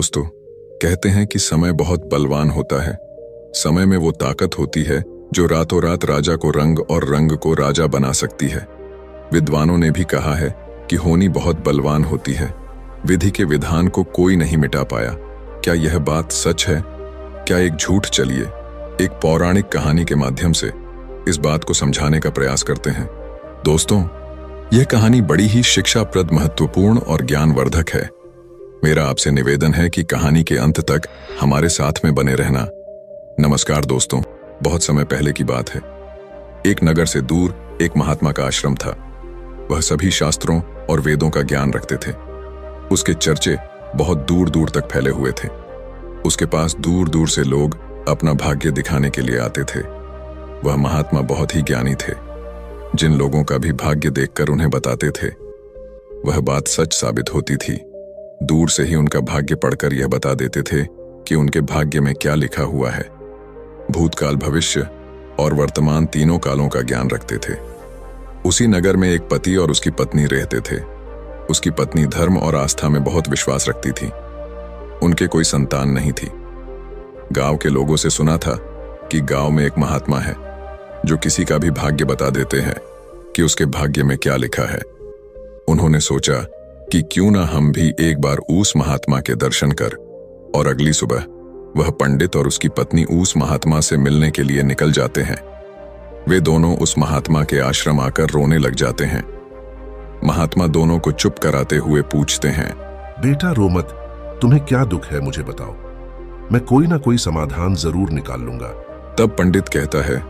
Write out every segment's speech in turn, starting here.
दोस्तों, कहते हैं कि समय बहुत बलवान होता है। समय में वो ताकत होती है जो रातों रात राजा को रंग और रंग को राजा बना सकती है। विद्वानों ने भी कहा है कि होनी बहुत बलवान होती है। विधि के विधान को कोई नहीं मिटा पाया। क्या यह बात सच है? क्या एक झूठ? चलिए एक पौराणिक कहानी के माध्यम से इस बात को समझाने का प्रयास करते हैं। दोस्तों, यह कहानी बड़ी ही शिक्षाप्रद, महत्वपूर्ण और ज्ञानवर्धक है। मेरा आपसे निवेदन है कि कहानी के अंत तक हमारे साथ में बने रहना। नमस्कार दोस्तों, बहुत समय पहले की बात है। एक नगर से दूर एक महात्मा का आश्रम था। वह सभी शास्त्रों और वेदों का ज्ञान रखते थे। उसके चर्चे बहुत दूर दूर तक फैले हुए थे। उसके पास दूर दूर से लोग अपना भाग्य दिखाने के लिए आते थे। वह महात्मा बहुत ही ज्ञानी थे। जिन लोगों का भी भाग्य देखकर उन्हें बताते थे, वह बात सच साबित होती थी। दूर से ही उनका भाग्य पढ़कर यह बता देते थे कि उनके भाग्य में क्या लिखा हुआ है। भूतकाल, भविष्य और वर्तमान तीनों कालों का ज्ञान रखते थे। उसी नगर में एक पति और उसकी पत्नी रहते थे। उसकी पत्नी धर्म और आस्था में बहुत विश्वास रखती थी। उनके कोई संतान नहीं थी। गांव के लोगों से सुना था कि गांव में एक महात्मा है जो किसी का भी भाग्य बता देते हैं कि उसके भाग्य में क्या लिखा है। उन्होंने सोचा कि क्यों ना हम भी एक बार उस महात्मा के दर्शन कर, और अगली सुबह वह पंडित और उसकी पत्नी उस महात्मा से मिलने के लिए निकल जाते हैं। वे दोनों उस महात्मा के आश्रम आकर रोने लग जाते हैं। महात्मा दोनों को चुप कराते हुए पूछते हैं, बेटा रो मत, तुम्हें क्या दुख है मुझे बताओ, मैं कोई ना कोई समाधान जरूर निकाल लूंगा। तब पंडित कहता है,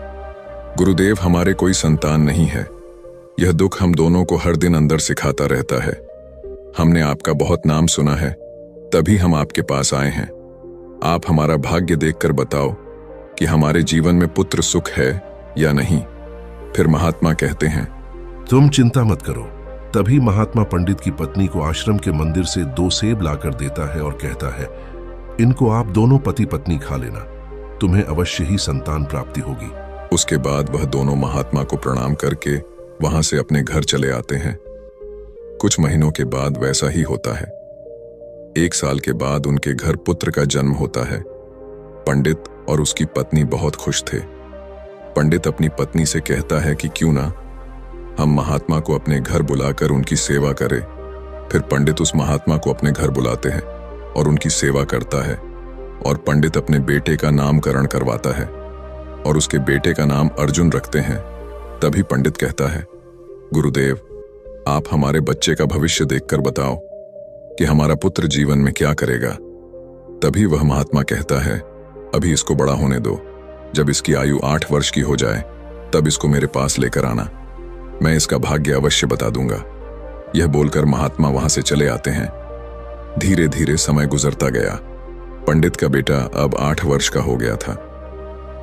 गुरुदेव, हमारे कोई संतान नहीं है। यह दुख हम दोनों को हर दिन अंदर सिखाता रहता है। हमने आपका बहुत नाम सुना है, तभी हम आपके पास आए हैं। आप हमारा भाग्य देखकर बताओ कि हमारे जीवन में पुत्र सुख है या नहीं। फिर महात्मा कहते हैं, तुम चिंता मत करो। तभी महात्मा पंडित की पत्नी को आश्रम के मंदिर से 2 सेब लाकर देता है और कहता है, इनको आप दोनों पति पत्नी खा लेना, तुम्हें अवश्य ही संतान प्राप्ति होगी। उसके बाद वह दोनों महात्मा को प्रणाम करके वहां से अपने घर चले आते हैं। कुछ महीनों के बाद वैसा ही होता है। 1 साल के बाद उनके घर पुत्र का जन्म होता है। पंडित और उसकी पत्नी बहुत खुश थे। पंडित अपनी पत्नी से कहता है कि क्यों ना हम महात्मा को अपने घर बुलाकर उनकी सेवा करें। फिर पंडित उस महात्मा को अपने घर बुलाते हैं और उनकी सेवा करता है। और पंडित अपने बेटे का नामकरण करवाता है और उसके बेटे का नाम अर्जुन रखते हैं। तभी पंडित कहता है, गुरुदेव, आप हमारे बच्चे का भविष्य देखकर बताओ कि हमारा पुत्र जीवन में क्या करेगा। तभी वह महात्मा कहता है, अभी इसको बड़ा होने दो। जब इसकी आयु 8 वर्ष की हो जाए तब इसको मेरे पास लेकर आना, मैं इसका भाग्य अवश्य बता दूंगा। यह बोलकर महात्मा वहां से चले आते हैं। धीरे धीरे समय गुजरता गया। पंडित का बेटा अब 8 वर्ष का हो गया था।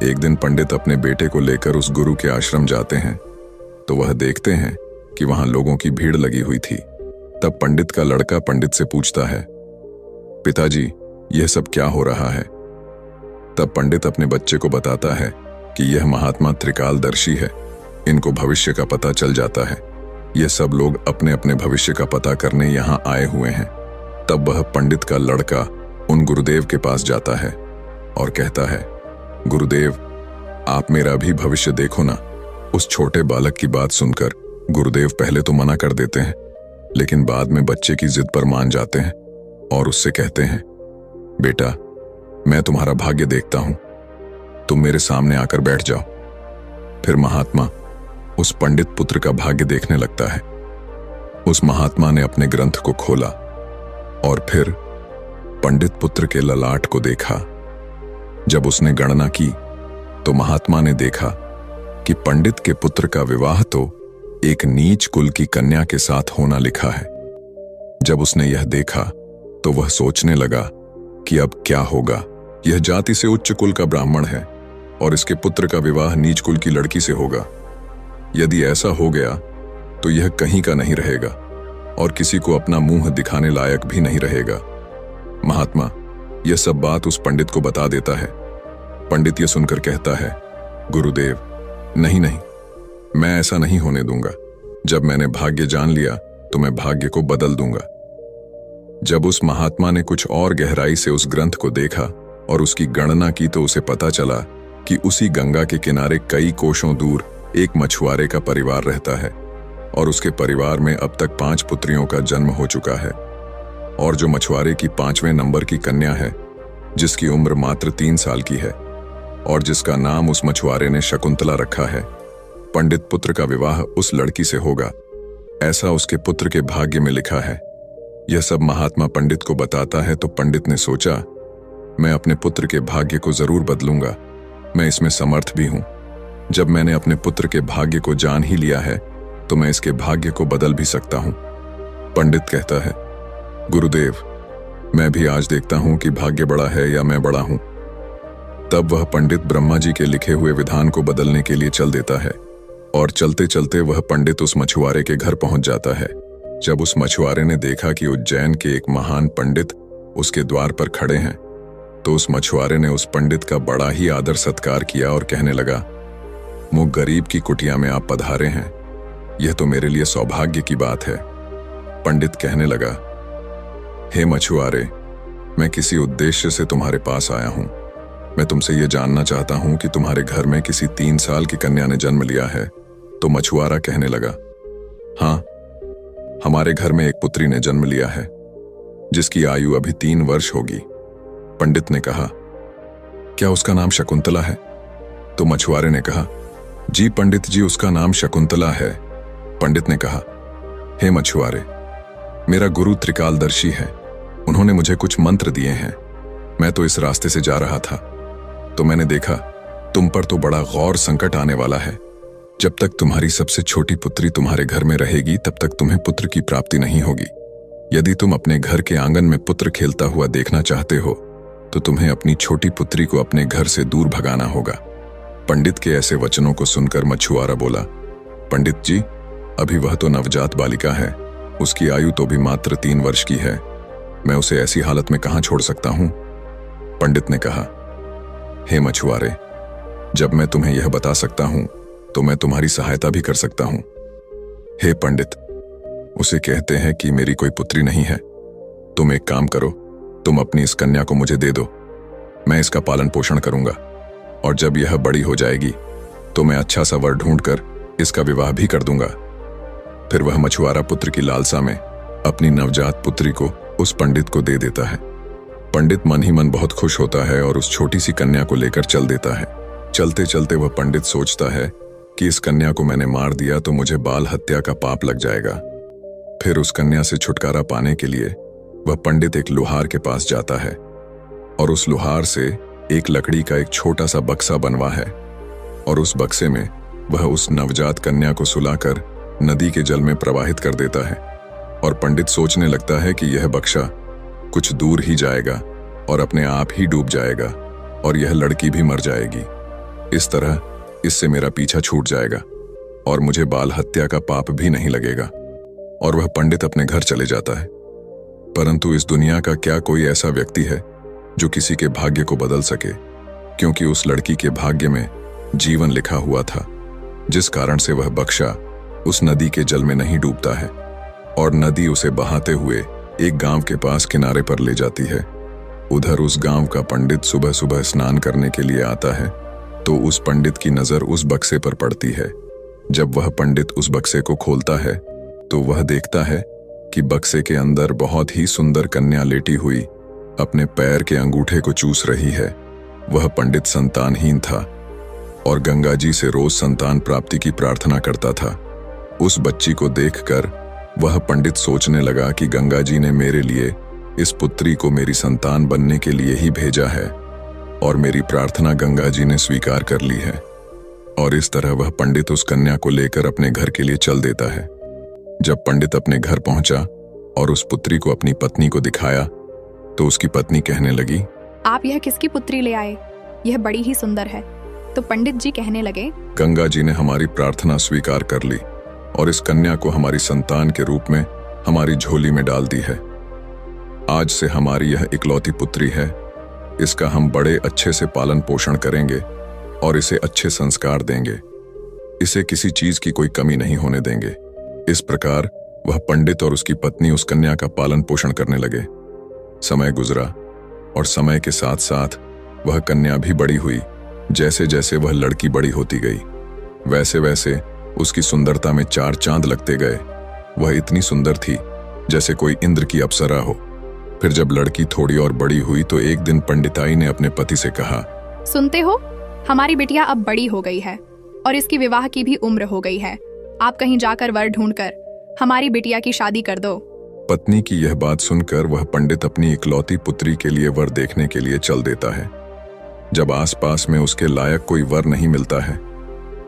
एक दिन पंडित अपने बेटे को लेकर उस गुरु के आश्रम जाते हैं तो वह देखते हैं कि वहां लोगों की भीड़ लगी हुई थी। तब पंडित का लड़का पंडित से पूछता है, पिताजी, यह सब क्या हो रहा है? तब पंडित अपने बच्चे को बताता है कि यह महात्मा त्रिकालदर्शी है, इनको भविष्य का पता चल जाता है। यह सब लोग अपने अपने भविष्य का पता करने यहाँ आए हुए हैं। तब वह पंडित का लड़का उन गुरुदेव के पास जाता है और कहता है, गुरुदेव, आप मेरा भी भविष्य देखो ना। उस छोटे बालक की बात सुनकर गुरुदेव पहले तो मना कर देते हैं, लेकिन बाद में बच्चे की जिद पर मान जाते हैं और उससे कहते हैं, बेटा, मैं तुम्हारा भाग्य देखता हूं, तुम मेरे सामने आकर बैठ जाओ। फिर महात्मा उस पंडित पुत्र का भाग्य देखने लगता है। उस महात्मा ने अपने ग्रंथ को खोला और फिर पंडित पुत्र के ललाट को देखा। जब उसने गणना की तो महात्मा ने देखा कि पंडित के पुत्र का विवाह तो एक नीच कुल की कन्या के साथ होना लिखा है। जब उसने यह देखा तो वह सोचने लगा कि अब क्या होगा। यह जाति से उच्च कुल का ब्राह्मण है और इसके पुत्र का विवाह नीच कुल की लड़की से होगा। यदि ऐसा हो गया तो यह कहीं का नहीं रहेगा और किसी को अपना मुंह दिखाने लायक भी नहीं रहेगा। महात्मा यह सब बात उस पंडित को बता देता है। पंडित यह सुनकर कहता है, गुरुदेव, नहीं नहीं, मैं ऐसा नहीं होने दूंगा। जब मैंने भाग्य जान लिया तो मैं भाग्य को बदल दूंगा। जब उस महात्मा ने कुछ और गहराई से उस ग्रंथ को देखा और उसकी गणना की तो उसे पता चला कि उसी गंगा के किनारे कई कोसों दूर एक मछुआरे का परिवार रहता है और उसके परिवार में अब तक 5 पुत्रियों का जन्म हो चुका है। और जो मछुआरे की 5वें नंबर की कन्या है, जिसकी उम्र मात्र 3 साल की है और जिसका नाम उस मछुआरे ने शकुंतला रखा है, पंडित पुत्र का विवाह उस लड़की से होगा, ऐसा उसके पुत्र के भाग्य में लिखा है। यह सब महात्मा पंडित को बताता है तो पंडित ने सोचा, मैं अपने पुत्र के भाग्य को जरूर बदलूंगा, मैं इसमें समर्थ भी हूं। जब मैंने अपने पुत्र के भाग्य को जान ही लिया है तो मैं इसके भाग्य को बदल भी सकता हूं। पंडित कहता है, गुरुदेव, मैं भी आज देखता हूं कि भाग्य बड़ा है या मैं बड़ा हूं। तब वह पंडित ब्रह्मा जी के लिखे हुए विधान को बदलने के लिए चल देता है और चलते चलते वह पंडित उस मछुआरे के घर पहुंच जाता है। जब उस मछुआरे ने देखा कि उज्जैन के एक महान पंडित उसके द्वार पर खड़े हैं तो उस मछुआरे ने उस पंडित का बड़ा ही आदर सत्कार किया और कहने लगा, मुझ गरीब की कुटिया में आप पधारे हैं, यह तो मेरे लिए सौभाग्य की बात है। पंडित कहने लगा, हे मछुआरे, मैं किसी उद्देश्य से तुम्हारे पास आया हूं। मैं तुमसे यह जानना चाहता हूं कि तुम्हारे घर में किसी 3 साल की कन्या ने जन्म लिया है। तो मछुआरा कहने लगा, हाँ, हमारे घर में एक पुत्री ने जन्म लिया है जिसकी आयु अभी 3 वर्ष होगी। पंडित ने कहा, क्या उसका नाम शकुंतला है? तो मछुआरे ने कहा, जी पंडित जी, उसका नाम शकुंतला है। पंडित ने कहा, हे मछुआरे, मेरा गुरु त्रिकालदर्शी है, उन्होंने मुझे कुछ मंत्र दिए हैं। मैं तो इस रास्ते से जा रहा था तो मैंने देखा तुम पर तो बड़ा गौर संकट आने वाला है। जब तक तुम्हारी सबसे छोटी पुत्री तुम्हारे घर में रहेगी तब तक तुम्हें पुत्र की प्राप्ति नहीं होगी। यदि तुम अपने घर के आंगन में पुत्र खेलता हुआ देखना चाहते हो तो तुम्हें अपनी छोटी पुत्री को अपने घर से दूर भगाना होगा। पंडित के ऐसे वचनों को सुनकर मछुआरा बोला, पंडित जी, अभी वह तो नवजात बालिका है, उसकी आयु तो भी मात्र 3 वर्ष की है, मैं उसे ऐसी हालत में कहां छोड़ सकता हूं? पंडित ने कहा, हे मछुआरे, जब मैं तुम्हें यह बता सकता हूं तो मैं तुम्हारी सहायता भी कर सकता हूं। हे पंडित, उसे कहते हैं कि मेरी कोई पुत्री नहीं है। तुम एक काम करो, तुम अपनी इस कन्या को मुझे दे दो, मैं इसका पालन पोषण करूंगा और जब यह बड़ी हो जाएगी तो मैं अच्छा सा वर ढूंढकर इसका विवाह भी कर दूंगा। फिर वह मछुआरा पुत्र की लालसा में अपनी नवजात पुत्री को उस पंडित को दे देता है। पंडित मन ही मन बहुत खुश होता है और उस छोटी सी कन्या को लेकर चल देता है। चलते चलते वह पंडित सोचता है कि इस कन्या को मैंने मार दिया तो मुझे बाल हत्या का पाप लग जाएगा। फिर उस कन्या से छुटकारा पाने के लिए वह पंडित एक लोहार के पास जाता है और उस लोहार से एक लकड़ी का एक छोटा सा बक्सा बनवा है और उस बक्से में वह उस नवजात कन्या को सुलाकर नदी के जल में प्रवाहित कर देता है और पंडित सोचने लगता है कि यह बक्सा कुछ दूर ही जाएगा और अपने आप ही डूब जाएगा और यह लड़की भी मर जाएगी। इस तरह इससे मेरा पीछा छूट जाएगा और मुझे बाल हत्या का पाप भी नहीं लगेगा। और वह पंडित अपने घर चले जाता है। परंतु इस दुनिया का क्या कोई ऐसा व्यक्ति है जो किसी के भाग्य को बदल सके? क्योंकि उस लड़की के भाग्य में जीवन लिखा हुआ था, जिस कारण से वह बक्सा उस नदी के जल में नहीं डूबता है और नदी उसे बहाते हुए एक गांव के पास किनारे पर ले जाती है। उधर उस गांव का पंडित सुबह सुबह स्नान करने के लिए आता है तो उस पंडित की नजर उस बक्से पर पड़ती है। जब वह पंडित उस बक्से को खोलता है तो वह देखता है कि बक्से के अंदर बहुत ही सुंदर कन्या लेटी हुई अपने पैर के अंगूठे को चूस रही है। वह पंडित संतानहीन था और गंगा जी से रोज संतान प्राप्ति की प्रार्थना करता था। उस बच्ची को देखकर वह पंडित सोचने लगा कि गंगा जी ने मेरे लिए इस पुत्री को मेरी संतान बनने के लिए ही भेजा है और मेरी प्रार्थना गंगा जी ने स्वीकार कर ली है। और इस तरह वह पंडित उस कन्या को लेकर अपने घर के लिए चल देता है। जब पंडित अपने घर पहुंचा और उस पुत्री को अपनी पत्नी को दिखाया तो उसकी पत्नी कहने लगी, आप यह किसकी पुत्री ले आए? यह बड़ी ही सुंदर है। तो पंडित जी कहने लगे, गंगा जी ने हमारी प्रार्थना स्वीकार कर ली और इस कन्या को हमारी संतान के रूप में हमारी झोली में डाल दी है। आज से हमारी यह इकलौती पुत्री है। इसका हम बड़े अच्छे से पालन पोषण करेंगे और इसे अच्छे संस्कार देंगे। इसे किसी चीज की कोई कमी नहीं होने देंगे। इस प्रकार वह पंडित और उसकी पत्नी उस कन्या का पालन पोषण करने लगे। समय गुजरा और समय के साथ साथ वह कन्या भी बड़ी हुई। जैसे जैसे वह लड़की बड़ी होती गई, वैसे वैसे उसकी सुंदरता में चार चांद लगते गए। वह इतनी सुंदर थी जैसे कोई इंद्र की अप्सरा हो। फिर जब लड़की थोड़ी और बड़ी हुई तो एक दिन पंडिताई ने अपने पति से कहा, सुनते हो, हमारी बिटिया अब बड़ी हो गई है और इसकी विवाह की भी उम्र हो गई है। आप कहीं जाकर वर ढूंढकर हमारी बिटिया की शादी कर दो। पत्नी की यह बात सुनकर वह पंडित अपनी इकलौती पुत्री के लिए वर देखने के लिए चल देता है। जब आसपास में उसके लायक कोई वर नहीं मिलता है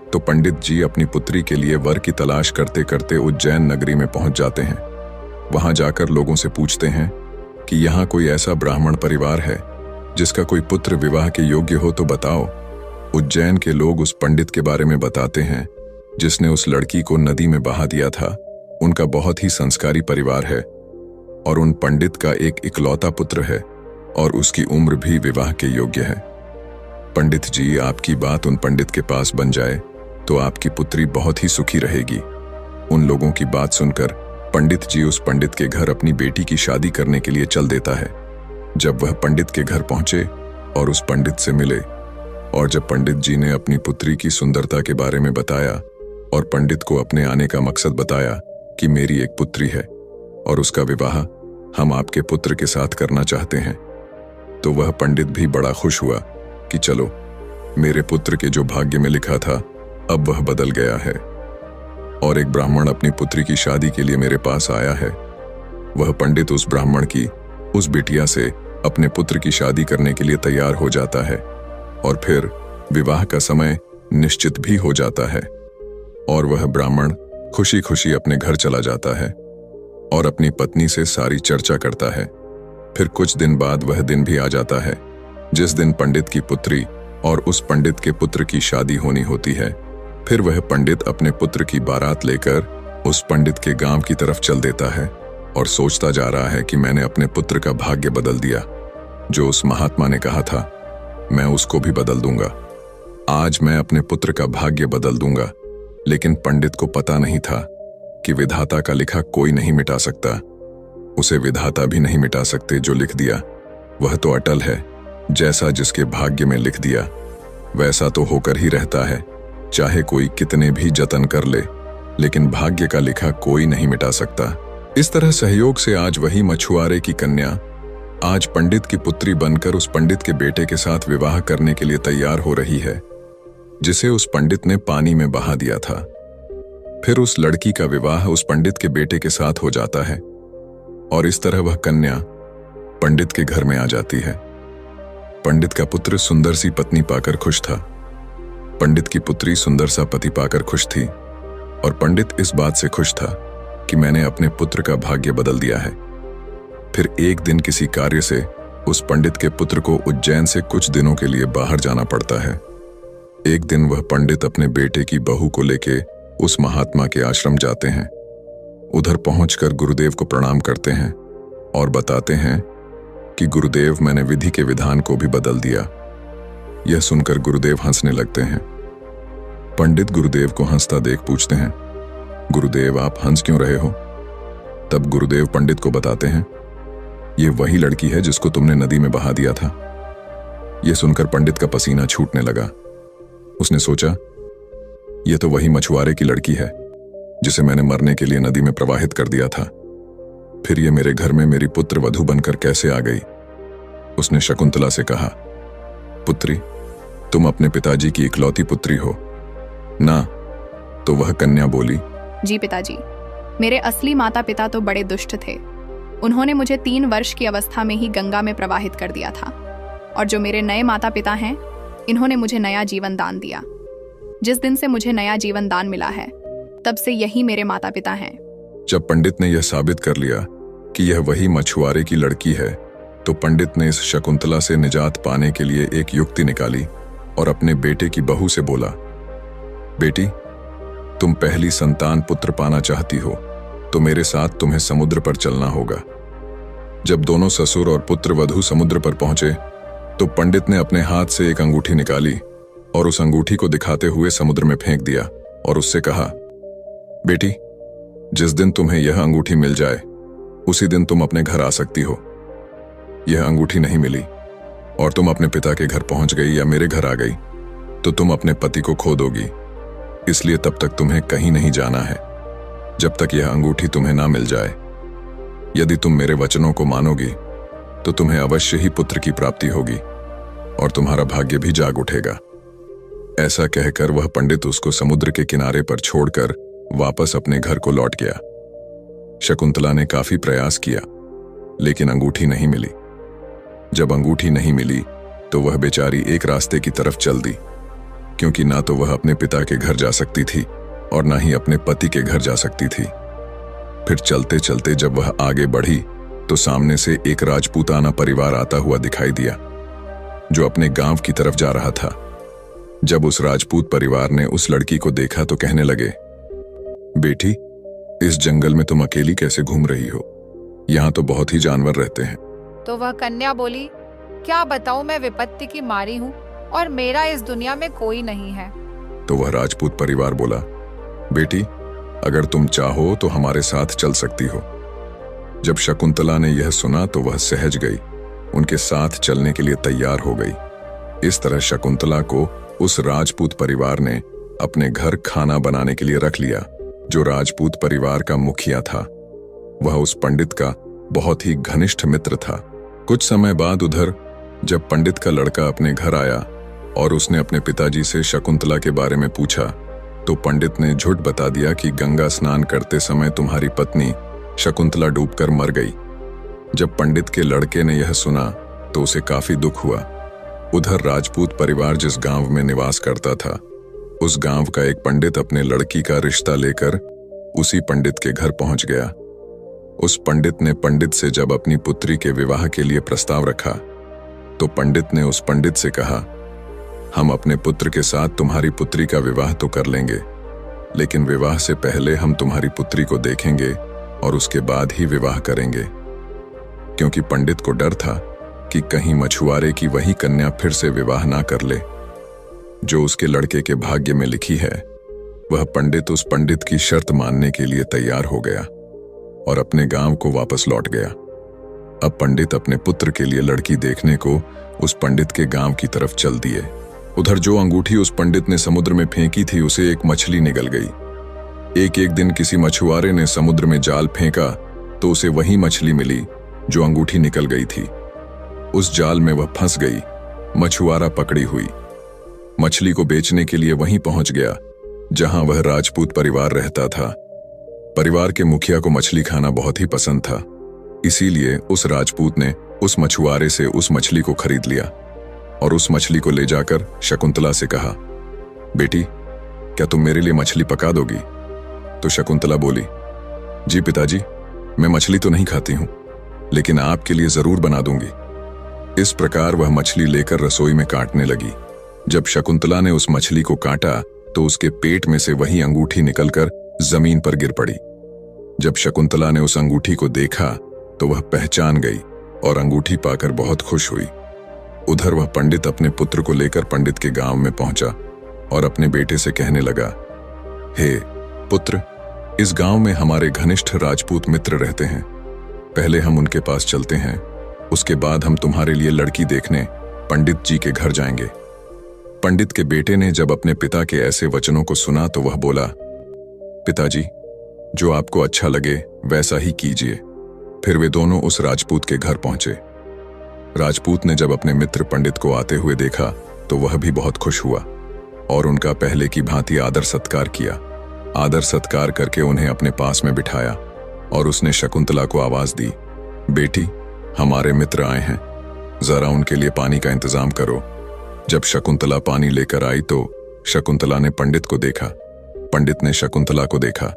तो पंडित जी अपनी पुत्री के लिए वर की तलाश करते करते उज्जैन नगरी में पहुंच जाते हैं। वहां जाकर लोगों से पूछते हैं कि यहाँ कोई ऐसा ब्राह्मण परिवार है जिसका कोई पुत्र विवाह के योग्य हो तो बताओ। उज्जैन के लोग उस पंडित के बारे में बताते हैं जिसने उस लड़की को नदी में बहा दिया था। उनका बहुत ही संस्कारी परिवार है और उन पंडित का एक इकलौता पुत्र है और उसकी उम्र भी विवाह के योग्य है। पंडित जी, आपकी बात उन पंडित के पास बन जाए तो आपकी पुत्री बहुत ही सुखी रहेगी। उन लोगों की बात सुनकर पंडित जी उस पंडित के घर अपनी बेटी की शादी करने के लिए चल देता है। जब वह पंडित के घर पहुंचे और उस पंडित से मिले और जब पंडित जी ने अपनी पुत्री की सुंदरता के बारे में बताया और पंडित को अपने आने का मकसद बताया कि मेरी एक पुत्री है और उसका विवाह हम आपके पुत्र के साथ करना चाहते हैं, तो वह पंडित भी बड़ा खुश हुआ कि चलो, मेरे पुत्र के जो भाग्य में लिखा था अब वह बदल गया है और एक ब्राह्मण अपनी पुत्री की शादी के लिए मेरे पास आया है। वह पंडित उस ब्राह्मण की उस बिटिया से अपने पुत्र की शादी करने के लिए तैयार हो जाता है और फिर विवाह का समय निश्चित भी हो जाता है और वह ब्राह्मण खुशी खुशी अपने घर चला जाता है और अपनी पत्नी से सारी चर्चा करता है। फिर कुछ दिन बाद वह दिन भी आ जाता है जिस दिन पंडित की पुत्री और उस पंडित के पुत्र की शादी होनी होती है। फिर वह पंडित अपने पुत्र की बारात लेकर उस पंडित के गांव की तरफ चल देता है और सोचता जा रहा है कि मैंने अपने पुत्र का भाग्य बदल दिया। जो उस महात्मा ने कहा था मैं उसको भी बदल दूंगा। आज मैं अपने पुत्र का भाग्य बदल दूंगा। लेकिन पंडित को पता नहीं था कि विधाता का लिखा कोई नहीं मिटा सकता। उसे विधाता भी नहीं मिटा सकते। जो लिख दिया वह तो अटल है। जैसा जिसके भाग्य में लिख दिया वैसा तो होकर ही रहता है, चाहे कोई कितने भी जतन कर ले, लेकिन भाग्य का लिखा कोई नहीं मिटा सकता। इस तरह सहयोग से आज वही मछुआरे की कन्या आज पंडित की पुत्री बनकर उस पंडित के बेटे के साथ विवाह करने के लिए तैयार हो रही है जिसे उस पंडित ने पानी में बहा दिया था। फिर उस लड़की का विवाह उस पंडित के बेटे के साथ हो जाता है और इस तरह वह कन्या पंडित के घर में आ जाती है। पंडित का पुत्र सुंदर सी पत्नी पाकर खुश था। पंडित की पुत्री सुंदर सा पति पाकर खुश थी और पंडित इस बात से खुश था कि मैंने अपने पुत्र का भाग्य बदल दिया है। फिर एक दिन किसी कार्य से उस पंडित के पुत्र को उज्जैन से कुछ दिनों के लिए बाहर जाना पड़ता है। एक दिन वह पंडित अपने बेटे की बहू को लेके उस महात्मा के आश्रम जाते हैं। उधर पहुंचकर गुरुदेव को प्रणाम करते हैं और बताते हैं कि गुरुदेव, मैंने विधि के विधान को भी बदल दिया। यह सुनकर गुरुदेव हंसने लगते हैं। पंडित गुरुदेव को हंसता देख पूछते हैं, गुरुदेव आप हंस क्यों रहे हो? तब गुरुदेव पंडित को बताते हैं, ये वही लड़की है जिसको तुमने नदी में बहा दिया था। यह सुनकर पंडित का पसीना छूटने लगा। उसने सोचा, यह तो वही मछुआरे की लड़की है जिसे मैंने मरने के लिए नदी में प्रवाहित कर दिया था। फिर ये मेरे घर में मेरी पुत्र वधू बनकर कैसे आ गई? उसने शकुंतला से कहा, पुत्री, तुम अपने पिताजी की इकलौती पुत्री हो ना? तो वह कन्या बोली, जी पिताजी, मेरे असली माता पिता तो बड़े दुष्ट थे। उन्होंने मुझे 3 वर्ष की अवस्था में ही गंगा में प्रवाहित कर दिया था और जो मेरे नए माता पिता हैं, इन्होंने मुझे नया जीवन दान दिया। जिस दिन से मुझे नया जीवन दान मिला है तब से यही मेरे माता पिता हैं। जब पंडित ने यह साबित कर लिया कि यह वही मछुआरे की लड़की है तो पंडित ने इस शकुंतला से निजात पाने के लिए एक युक्ति निकाली और अपने बेटे की बहू से बोला, बेटी, तुम पहली संतान पुत्र पाना चाहती हो तो मेरे साथ तुम्हें समुद्र पर चलना होगा। जब दोनों ससुर और पुत्र वधू समुद्र पर पहुंचे तो पंडित ने अपने हाथ से एक अंगूठी निकाली और उस अंगूठी को दिखाते हुए समुद्र में फेंक दिया और उससे कहा, बेटी, जिस दिन तुम्हें यह अंगूठी मिल जाए उसी दिन तुम अपने घर आ सकती हो। यह अंगूठी नहीं मिली और तुम अपने पिता के घर पहुंच गई या मेरे घर आ गई तो तुम अपने पति को खो दोगी। इसलिए तब तक तुम्हें कहीं नहीं जाना है जब तक यह अंगूठी तुम्हें ना मिल जाए। यदि तुम मेरे वचनों को मानोगी तो तुम्हें अवश्य ही पुत्र की प्राप्ति होगी और तुम्हारा भाग्य भी जाग उठेगा। ऐसा कहकर वह पंडित उसको समुद्र के किनारे पर छोड़कर वापस अपने घर को लौट गया। शकुंतला ने काफी प्रयास किया लेकिन अंगूठी नहीं मिली। जब अंगूठी नहीं मिली तो वह बेचारी एक रास्ते की तरफ चल दी, क्योंकि ना तो वह अपने पिता के घर जा सकती थी और ना ही अपने पति के घर जा सकती थी। फिर चलते चलते जब वह आगे बढ़ी तो सामने से एक राजपूताना परिवार आता हुआ दिखाई दिया जो अपने गांव की तरफ जा रहा था। जब उस राजपूत परिवार ने उस लड़की को देखा तो कहने लगे, बेटी, इस जंगल में तुम अकेली कैसे घूम रही हो? यहाँ तो बहुत ही जानवर रहते हैं। तो वह कन्या बोली, क्या बताऊं, मैं विपत्ति की मारी हूँ और मेरा इस दुनिया में कोई नहीं है। तो वह राजपूत परिवार बोला, बेटी, अगर तुम चाहो तो हमारे साथ चल सकती हो। जब शकुंतला ने यह सुना तो वह सहज गई, उनके साथ चलने के लिए तैयार हो गई। इस तरह शकुंतला को उस राजपूत परिवार ने अपने घर खाना बनाने के लिए रख लिया। जो राजपूत परिवार का मुखिया था वह उस पंडित का बहुत ही घनिष्ठ मित्र था। कुछ समय बाद उधर जब पंडित का लड़का अपने घर आया और उसने अपने पिताजी से शकुंतला के बारे में पूछा तो पंडित ने झूठ बता दिया कि गंगा स्नान करते समय तुम्हारी पत्नी शकुंतला डूबकर मर गई। जब पंडित के लड़के ने यह सुना तो उसे काफी दुख हुआ। उधर राजपूत परिवार जिस गांव में निवास करता था उस गांव का एक पंडित अपने लड़की का रिश्ता लेकर उसी पंडित के घर पहुंच गया। उस पंडित ने पंडित से जब अपनी पुत्री के विवाह के लिए प्रस्ताव रखा तो पंडित ने उस पंडित से कहा, हम अपने पुत्र के साथ तुम्हारी पुत्री का विवाह तो कर लेंगे, लेकिन विवाह से पहले हम तुम्हारी पुत्री को देखेंगे और उसके बाद ही विवाह करेंगे। क्योंकि पंडित को डर था कि कहीं मछुआरे की वही कन्या फिर से विवाह ना कर ले जो उसके लड़के के भाग्य में लिखी है। वह पंडित उस पंडित की शर्त मानने के लिए तैयार हो गया और अपने गांव को वापस लौट गया। अब पंडित अपने पुत्र के लिए लड़की देखने को उस पंडित के गांव की तरफ चल दिए। उधर जो अंगूठी उस पंडित ने समुद्र में फेंकी थी उसे एक मछली निगल गई। एक दिन किसी मछुआरे ने समुद्र में जाल फेंका तो उसे वही मछली मिली जो अंगूठी निकल गई थी। उस जाल में वह फंस गई। मछुआरा पकड़ी हुई। मछली को बेचने के लिए वहीं पहुंच गया जहां वह राजपूत परिवार रहता था। परिवार के मुखिया को मछली खाना बहुत ही पसंद था, इसीलिए उस राजपूत ने उस मछुआरे से उस मछली को खरीद लिया और उस मछली को ले जाकर शकुंतला से कहा, बेटी, क्या तुम मेरे लिए मछली पका दोगी? तो शकुंतला बोली, जी पिताजी, मैं मछली तो नहीं खाती हूं, लेकिन आपके लिए जरूर बना दूंगी। इस प्रकार वह मछली लेकर रसोई में काटने लगी। जब शकुंतला ने उस मछली को काटा तो उसके पेट में से वही अंगूठी निकलकर जमीन पर गिर पड़ी। जब शकुंतला ने उस अंगूठी को देखा तो वह पहचान गई और अंगूठी पाकर बहुत खुश हुई। उधर वह पंडित अपने पुत्र को लेकर पंडित के गांव में पहुंचा और अपने बेटे से कहने लगा, हे पुत्र, इस गांव में हमारे घनिष्ठ राजपूत मित्र रहते हैं। पहले हम उनके पास चलते हैं, उसके बाद हम तुम्हारे लिए लड़की देखने पंडित जी के घर जाएंगे। पंडित के बेटे ने जब अपने पिता के ऐसे वचनों को सुना तो वह बोला, पिताजी, जो आपको अच्छा लगे वैसा ही कीजिए। फिर वे दोनों उस राजपूत के घर पहुंचे। राजपूत ने जब अपने मित्र पंडित को आते हुए देखा तो वह भी बहुत खुश हुआ और उनका पहले की भांति आदर सत्कार किया। आदर सत्कार करके उन्हें अपने पास में बिठाया और उसने शकुंतला को आवाज दी, बेटी, हमारे मित्र आए हैं, जरा उनके लिए पानी का इंतजाम करो। जब शकुंतला पानी लेकर आई तो शकुंतला ने पंडित को देखा, पंडित ने शकुंतला को देखा।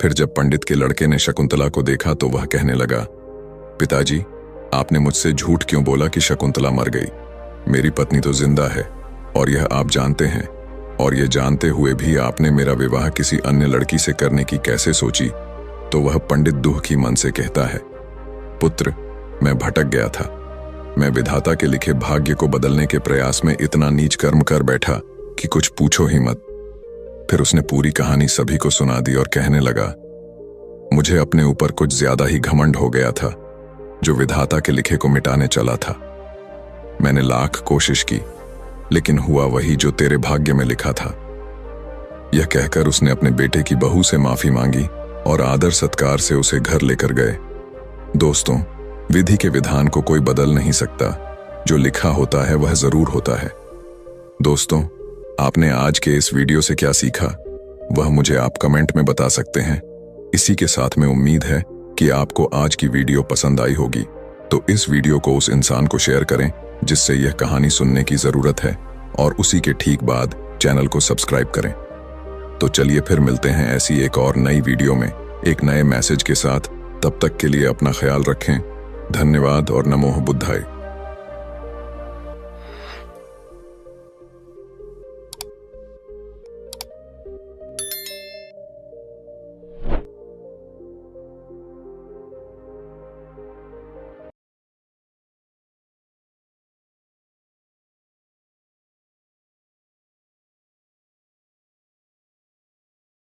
फिर जब पंडित के लड़के ने शकुंतला को देखा तो वह कहने लगा, पिताजी, आपने मुझसे झूठ क्यों बोला कि शकुंतला मर गई? मेरी पत्नी तो जिंदा है और यह आप जानते हैं, और यह जानते हुए भी आपने मेरा विवाह किसी अन्य लड़की से करने की कैसे सोची? तो वह पंडित दुख ही मन से कहता है, पुत्र, मैं भटक गया था। मैं विधाता के लिखे भाग्य को बदलने के प्रयास में इतना नीच कर्म कर बैठा कि कुछ पूछो ही मत। फिर उसने पूरी कहानी सभी को सुना दी और कहने लगा, मुझे अपने ऊपर कुछ ज्यादा ही घमंड हो गया था, जो विधाता के लिखे को मिटाने चला था। मैंने लाख कोशिश की, लेकिन हुआ वही जो तेरे भाग्य में लिखा था। यह कहकर उसने अपने बेटे की बहू से माफी मांगी और आदर सत्कार से उसे घर लेकर गए। दोस्तों, विधि के विधान को कोई बदल नहीं सकता, जो लिखा होता है वह जरूर होता है। दोस्तों, आपने आज के इस वीडियो से क्या सीखा, वह मुझे आप कमेंट में बता सकते हैं। इसी के साथ में उम्मीद है कि आपको आज की वीडियो पसंद आई होगी, तो इस वीडियो को उस इंसान को शेयर करें जिससे यह कहानी सुनने की जरूरत है, और उसी के ठीक बाद चैनल को सब्सक्राइब करें। तो चलिए फिर मिलते हैं ऐसी एक और नई वीडियो में एक नए मैसेज के साथ। तब तक के लिए अपना ख्याल रखें। धन्यवाद और नमो बुद्धाय।